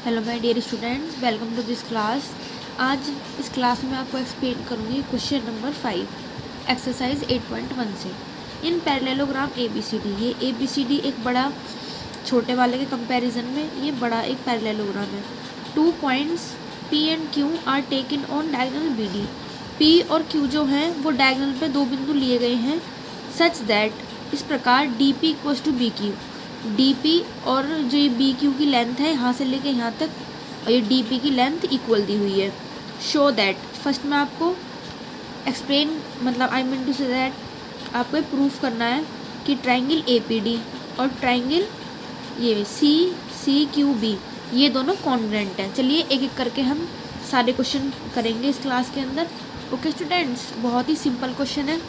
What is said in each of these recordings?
Hello my dear students, welcome to this class. आज इस class में आपको एक्सप्लेन करूँगी क्वेश्चन नंबर 5 एक्सरसाइज 8.1 से। इन पैरेललोग्राम ABCD, ये ABCD एक बड़ा छोटे वाले के कंपैरिजन में ये बड़ा एक पैरेललोग्राम है। 2 points P and Q are taken on diagonal BD। P और Q जो हैं वो डायगोनल पे दो बिंदु लिए गए हैं सच दैट, इस प्रकार DP equals to BQ। DP और जो ये BQ की लेंथ है यहाँ से लेके यहाँ तक, और ये DP की लेंथ इक्वल दी हुई है। शो दैट, फर्स्ट में आपको एक्सप्लेन मतलब I mean to say that आपको प्रूफ करना है कि ट्रायंगल APD और ट्रायंगल ये CQB ये दोनों कॉन्ग्रुएंट हैं। चलिए एक एक करके हम सारे क्वेश्चन करेंगे इस क्लास के अंदर। ओके स्टूडेंट्स, बहुत ही सिंपल क्वेश्चन है।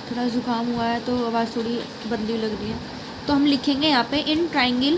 थोड़ा ज़ुकाम हुआ है तो आवाज़ थोड़ी बदली लग रही है। तो हम लिखेंगे यहाँ पे in triangle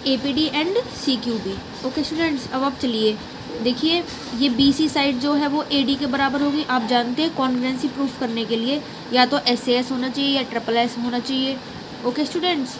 APD and CQB। Okay students, अब आप चलिए देखिए, ये BC साइड जो है वो AD के बराबर होगी। आप जानते हैं कॉन्ग्रुएंसी प्रूफ करने के लिए या तो SAS होना चाहिए या SSS होना चाहिए। ओके स्टूडेंट्स,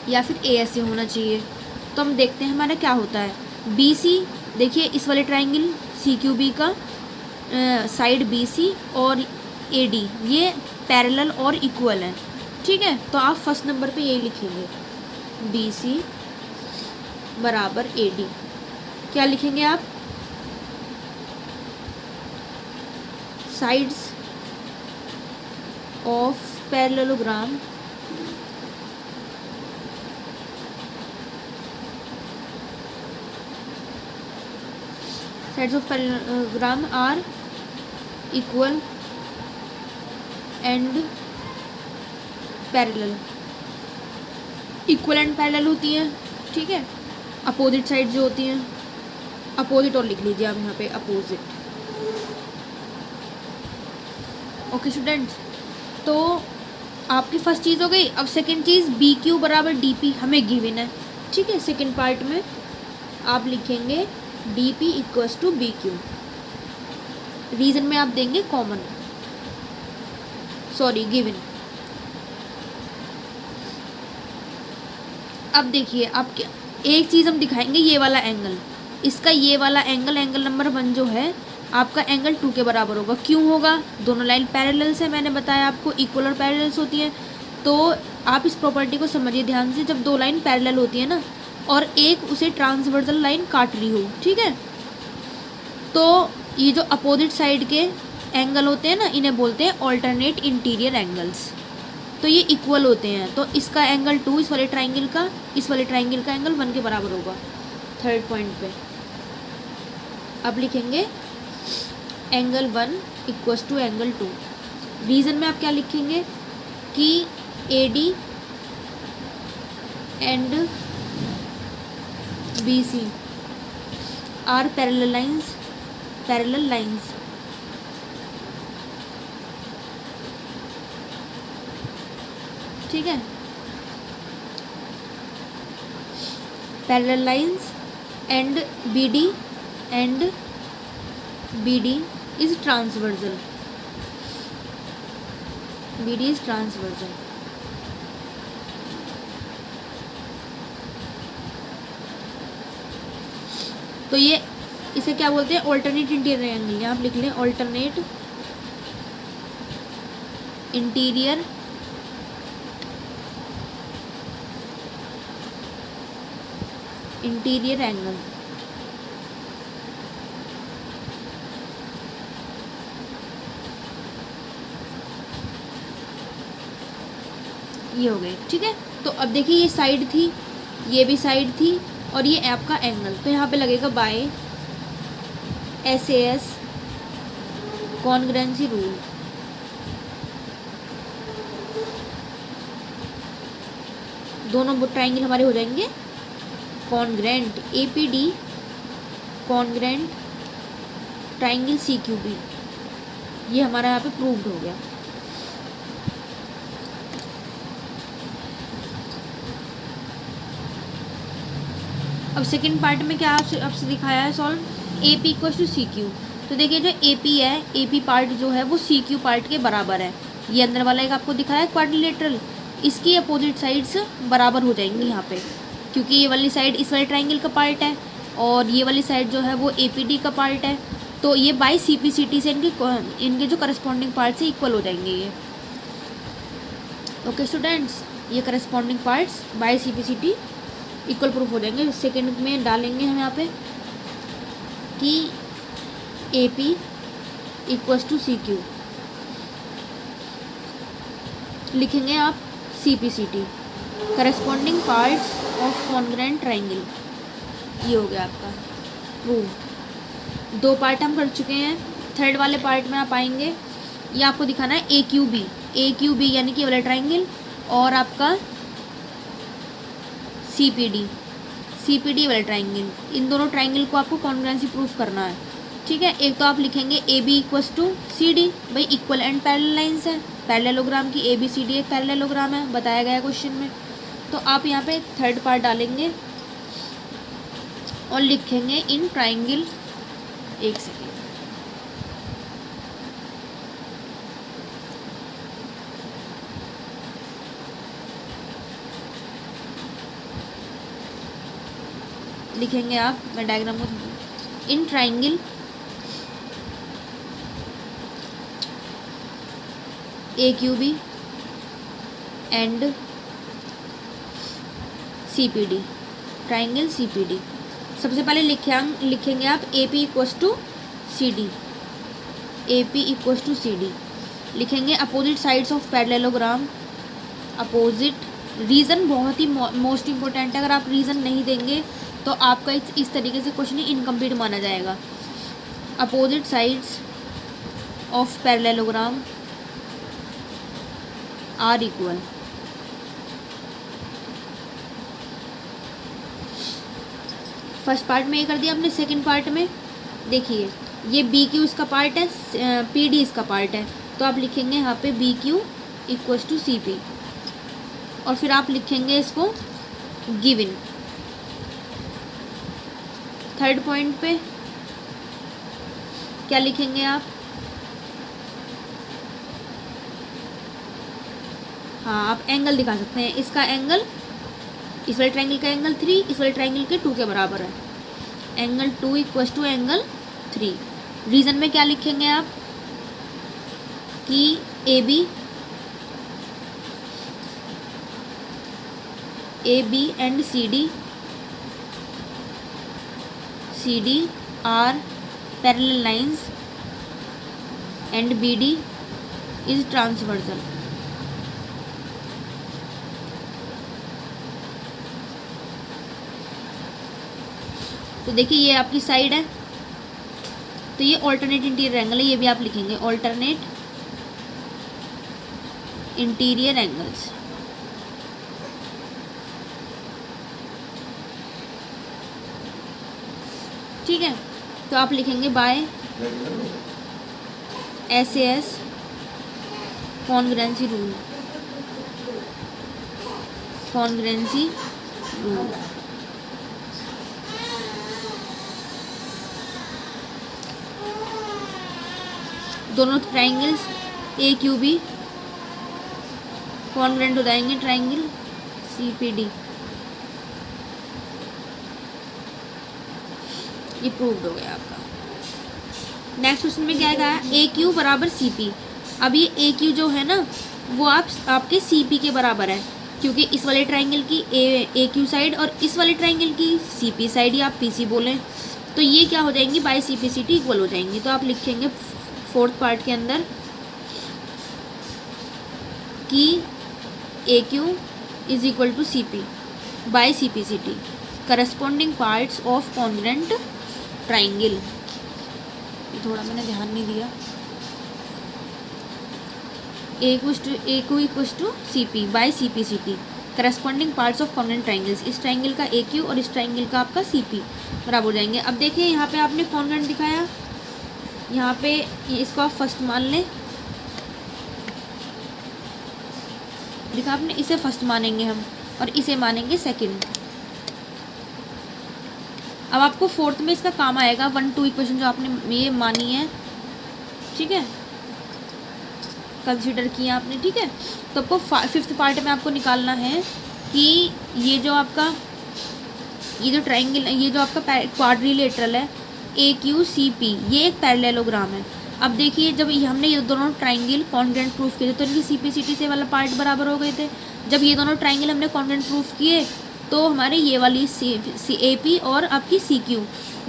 या फिर ASA होना चाहिए। तो हम देखते हैं हमारा क्या होता है। BC देखिए, इस वाले ट्रायंगल CQB का साइड BC और AD ये पैरेलल और इक्वल है। ठीक है, तो आप फर्स्ट नंबर पे यही लिखेंगे BC बराबर AD। क्या लिखेंगे आप? Sides of parallelogram sides of parallelogram are equal and parallel. Equal and parallel होती हैं, ठीक है। अपोजिट साइड जो होती हैं, अपोजिट और लिख लीजिए आप यहाँ पे अपोजिट। ओके स्टूडेंट्स, तो आपकी फर्स्ट चीज़ हो गई। अब सेकंड चीज़ BQ बराबर DP हमें गिवन है। ठीक है, सेकंड पार्ट में आप लिखेंगे DP equals to BQ। Reason में आप देंगे कॉमन, सॉरी गिवन। अब देखिए, आप क्या एक चीज़ हम दिखाएंगे, ये वाला एंगल, इसका ये वाला एंगल, एंगल नंबर 1 जो है आपका एंगल 2 के बराबर होगा। क्यों होगा? दोनों लाइन पैरेलल्स है, मैंने बताया आपको इक्वल और पैरेलल्स होती हैं। तो आप इस प्रॉपर्टी को समझिए ध्यान से। जब दो लाइन पैरेलल होती है ना और एक उसे ट्रांसवर्सल लाइन काट रही हो, ठीक है, तो ये जो अपोजिट साइड के एंगल होते हैं ना, इन्हें बोलते हैं ऑल्टरनेट इंटीरियर एंगल्स। तो ये इक्वल होते हैं, तो इसका एंगल 2 इस वाले ट्रायंगल का, इस वाले ट्रायंगल का एंगल 1 के बराबर होगा। थर्ड पॉइंट पे अब लिखेंगे angle 1 equals to angle 2। Reason में आप क्या लिखेंगे कि AD and BC are parallel lines. ठीक है, parallel lines and BD is transversal. BD is transversal. तो ये इसे क्या बोलते हैं? Alternate interior angle. यहाँ आप लिख लें ऑल्टरनेट इंटीरियर एंगल। ये हो गए, ठीक है। तो अब देखिए, ये साइड थी, ये भी साइड थी, और ये आपका एंगल। तो यहाँ पे लगेगा बाय SAS कॉन्ग्रुएंसी रूल। दोनों ट्रायंगल हमारे हो जाएंगे congruent. APD congruent triangle CQB, ये हमारा यहाँ पे प्रूव्ड हो गया। अब सेकंड पार्ट में क्या आपसे दिखाया है solve, AP equals to CQ। तो देखिए, जो AP है, AP पार्ट जो है वो CQ पार्ट के बराबर है। ये अंदर वाला एक आपको दिखाया है क्वाड्रिलेटरल, इसकी अपोजिट साइड्स बराबर हो जाएंगी यहाँ पे। क्योंकि ये वाली साइड इस वाले ट्राइंगल का पार्ट है और ये वाली साइड जो है वो APD का पार्ट है, तो ये बाय CPCT से इनके जो करस्पॉन्डिंग पार्ट से इक्वल हो जाएंगे ये। ओके स्टूडेंट्स, ये corresponding parts bye CPCT equal proof हो जाएंगे। सेकेंड में डालेंगे हम यहाँ पे कि AP इक्वल्स टू CQ, लिखेंगे आप CPCT corresponding parts of congruent triangle. ये हो गया आपका प्रूव। 2 पार्ट हम कर चुके हैं। थर्ड वाले पार्ट में आप आएंगे, ये आपको दिखाना है AQB यानी कि वाला ट्राइंगल और आपका CPD वाला ट्राइंगल। इन दोनों ट्राइंगल को आपको कॉन्ग्रुएंसी प्रूफ करना है, ठीक है। एक तो आप लिखेंगे AB इक्वल्स टू CD, भाई इक्वल एंड पैरेलल लाइंस है, पैरेललोग्राम की ABCD एक पैरेललोग्राम है, बताया गया क्वेश्चन में। तो आप यहाँ पे थर्ड पार्ट डालेंगे और लिखेंगे इन ट्राइंगल। एक सेकेंड, लिखेंगे आप, मैं डायग्राम को, in triangle AQB and CPD, triangle CPD। सबसे पहले लिखेंगे आप AP equals to CD, AP equals to CD। लिखेंगे opposite sides of parallelogram, opposite. Reason बहुत ही मोस्ट इम्पोर्टेंट है, अगर आप रीज़न नहीं देंगे तो आपका इस तरीके से क्वेश्चन इनकम्प्लीट माना जाएगा। Opposite sides of parallelogram are equal. First part में ये कर दिया आपने। सेकंड पार्ट में देखिए, ये BQ इसका पार्ट है, PD इसका पार्ट है, तो आप लिखेंगे यहाँ पे BQ इक्वल्स टू CP और फिर आप लिखेंगे इसको गिवन। थर्ड पॉइंट पे क्या लिखेंगे आप, हाँ आप एंगल दिखा सकते हैं। इसका एंगल, इस वाले ट्रायंगल का एंगल 3 इस वाले ट्रायंगल के 2 के बराबर है। Angle 2 equals to angle 3। Reason में क्या लिखेंगे आप कि AB and CD are parallel lines and BD is transversal. तो देखिए ये आपकी साइड है, तो ये ऑल्टरनेट इंटीरियर एंगल है, ये भी आप लिखेंगे ऑल्टरनेट इंटीरियर एंगल्स। ठीक है, तो आप लिखेंगे by SAS congruency rule, congruency rule. दोनों ट्राइंगल्स AQB कॉन्ग्रुएंट हो जाएंगे ट्राइंगल CPD। ये प्रूव्ड हो गया आपका। नेक्स्ट क्वेश्चन में क्या कहा है, AQ बराबर CP। अब ये AQ जो है ना वो आपके CP के बराबर है, क्योंकि इस वाले ट्राइंगल की AQ साइड और इस वाले ट्राइंगल की CP साइड, या आप PC बोलें, तो ये क्या हो जाएंगी बाय CPCT इक्वल हो जाएंगी। तो आप लिखेंगे फोर्थ पार्ट के अंदर कि AQ is equal to CP by CPCT corresponding parts of congruent triangle. ये थोड़ा मैंने ध्यान नहीं दिया। AQ equals to CP by CPCT corresponding parts of congruent triangles. इस ट्राइंगल का AQ और इस ट्राइंगल का आपका CP बराबर हो जाएंगे। अब देखिए यहाँ पे आपने कॉन्ग्रुएंट दिखाया, यहाँ पे इसको आप फर्स्ट मान लें, देखा आपने, इसे फर्स्ट मानेंगे हम और इसे मानेंगे सेकंड। अब आपको फोर्थ में इसका काम आएगा 1 2 इक्वेशन जो आपने ये मानी है, ठीक है, कंसीडर किया आपने, ठीक है। तो आपको फिफ्थ पार्ट में आपको निकालना है कि ये जो आपका ये जो ट्राइंगल, ये जो आपका क्वाड्रिलेटरल है AQCP, ये एक पैरेललोग्राम है। अब देखिए जब हमने ये दोनों ट्राइंगल कॉन्ग्रुएंट प्रूफ किए थे तो इनकी CPCT से वाला पार्ट बराबर हो गए थे। जब ये दोनों ट्राइंगल हमने कॉन्ग्रुएंट प्रूफ किए तो हमारे ये वाली AP और आपकी CQ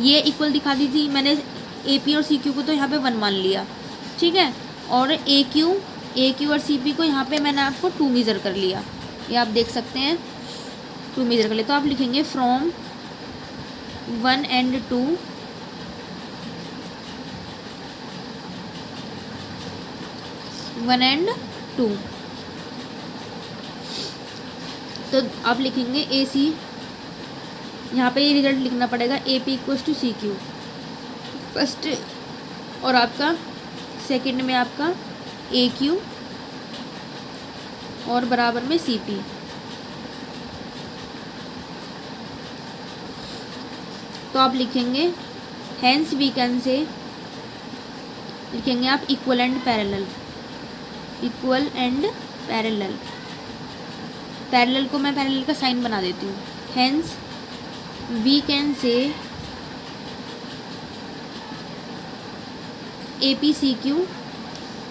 ये इक्वल दिखा दी थी। मैंने AP और CQ को तो यहाँ पे 1 मान लिया, ठीक है, और AQ और CP को यहाँ पे मैंने आपको 2 मेज़र कर लिया। ये आप देख सकते हैं 2 मेज़र कर लिया। तो आप लिखेंगे फ्रॉम 1 and 2 1 and 2। तो आप लिखेंगे AC, यहाँ पे ये रिजल्ट लिखना पड़ेगा AP equals to CQ first, और आपका सेकंड में आपका AQ और बराबर में CP। तो आप लिखेंगे हेंस वी कैन से, लिखेंगे आप equal and parallel, equal and parallel. Parallel को मैं पैरेलल का साइन बना देती हूँ। Hence we can say APCQ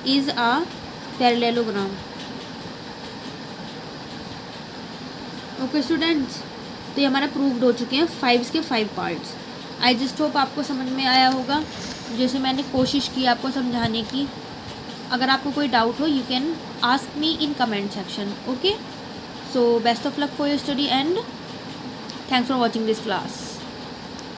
is a parallelogram. Okay students, तो ये हमारा प्रूव्ड हो चुके हैं 5 के 5 पार्ट्स। आई जस्ट होप आपको समझ में आया होगा, जैसे मैंने कोशिश की आपको समझाने की। अगर आपको कोई डाउट हो you can ask me in comment section. Okay, so best of luck for your study and thanks for watching this class.